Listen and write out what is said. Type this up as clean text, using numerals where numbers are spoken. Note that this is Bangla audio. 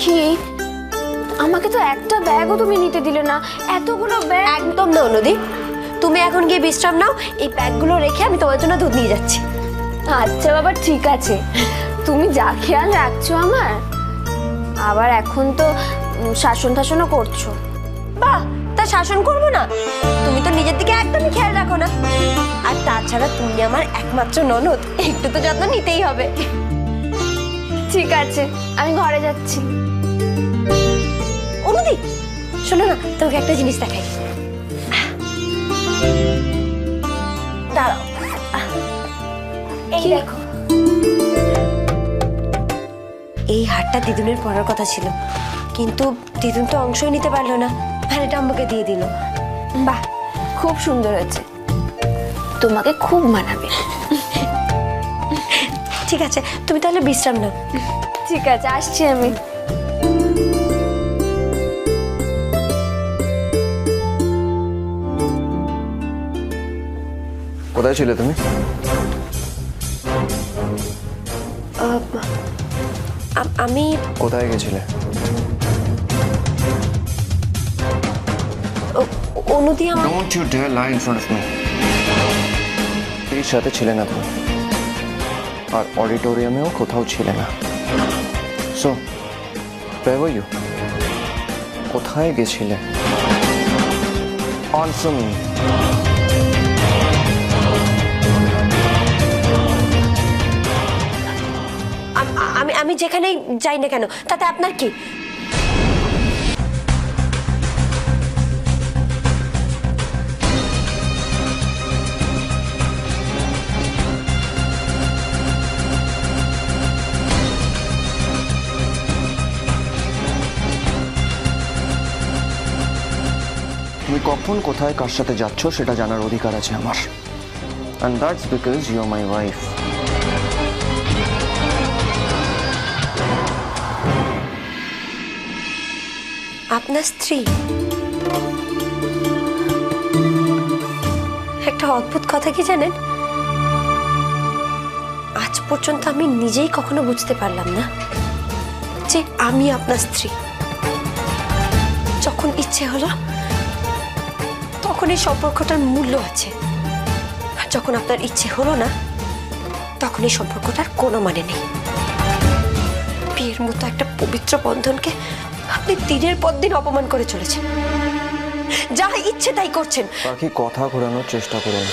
কি, আমাকে তো একটা ব্যাগও তুমি নিতে দিলে না, এতগুলো ব্যাগ। একদম না নদী, তুমি এখন গিয়ে বিশ্রাম নাও, এই ব্যাগগুলো রেখে আমি তোমার জন্য দুধ নিয়ে যাচ্ছি। আচ্ছা বাবা ঠিক আছে, তুমি যা খেয়াল রাখছো আমার। আবার এখন তো শাসন টাসনও করছো। বাহ, তা শাসন করবো না? তুমি তো নিজের দিকে একদমই খেয়াল রাখো না। আর তাছাড়া তুমি আমার একমাত্র ননদ, একটু তো যত্ন নিতেই হবে। ঠিক আছে, আমি ঘরে যাচ্ছি। অনুদি, শোনো না, তোমাকে একটা জিনিস দেখাই। দাঁড়াও, এই দেখো। এই হারটা দিদুনের পরার কথা ছিল, কিন্তু দিদুন তো অংশই নিতে পারলো না, ভ্যানিটা আমাকে দিয়ে দিল। বাহ, খুব সুন্দর হয়েছে, তোমাকে খুব মানাবে। ঠিক আছে, তুমি তাহলে বিশ্রাম নাও। ঠিক আছে, আসছি আমি। কোথায় ছিলে তুমি? আমি কোথায় গেছিলে? অনুদি আমার Don't you dare lie in front of me. এর সাথে ছিলে না তুমি, আর অডিটোরিয়ামেও কোথাও ছিলে না। So where were you? কোথায় গেছিলে? Answer me. আমি আমি যেখানেই যাই না কেন, তাতে আপনার কি? তুমি কখন কোথায় কার সাথে যাচ্ছ সেটা জানার অধিকার আছে আমার, and that's because you're my wife. আপনার স্ত্রী? একটা অদ্ভুত কথা কি জানেন, আজ পর্যন্ত আমি নিজেই কখনো বুঝতে পারলাম না যে আমি আপনার স্ত্রী। যখন ইচ্ছে হলো তখন এই সম্পর্কটার মূল্য আছে, আর যখন আপনার ইচ্ছে হলো না তখন এই সম্পর্কটার কোনো মানে নেই। বিয়ের মতো একটা পবিত্র বন্ধনকে আপনি দিনের পর দিন অপমান করে চলেছেন, যা ইচ্ছে তাই করছেন। বাকি কথা ঘোরানোর চেষ্টা করো না।